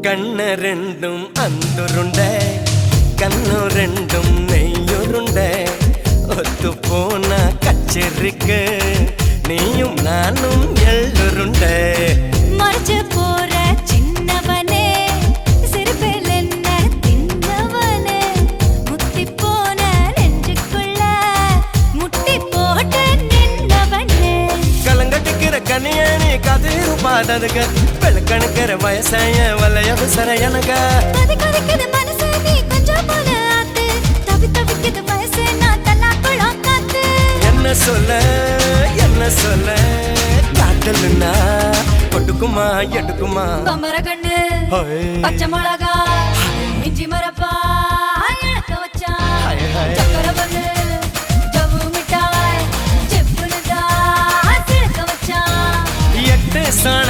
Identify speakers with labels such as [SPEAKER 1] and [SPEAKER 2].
[SPEAKER 1] கண்ண ரெண்டும் அந்துருண்ட கண்ணு ரெண்டும் நெய்யுருண்ட ஒத்து போன கச்சேரிக்கு நீயும் நானும் எள்ளுருண்ட
[SPEAKER 2] மறைச்சு போற சின்னவனே சிறுபில் என்ன தின்னவனே முத்தி போன நெஞ்சுக்குள்ள முட்டி போட்டு நின்னவனே
[SPEAKER 1] கலங்கட்டிக்கிற கனியணி கதிரு பாடதுக வெளுக்கணுக்கிற வயசாய வலைய விசர எனக
[SPEAKER 2] கொதிக்குது மனசு நீ கொஞ்சம் போல ஆத்து தவி தவிக்குது வயசு நான் தல்லாக்குளம் காத்து
[SPEAKER 1] என்ன சொல்ல காட்டலுன்னா கொடுக்குமா எடுக்குமா
[SPEAKER 2] கமர கண்ணு பச்சை மிளகா இஞ்சி மரப்பா இழக்க வச்சா சக்கர பண்ணு ஜவ்வு மிட்டாய் செப்புனுதா சிழக்க வச்சா
[SPEAKER 1] எட்டு சண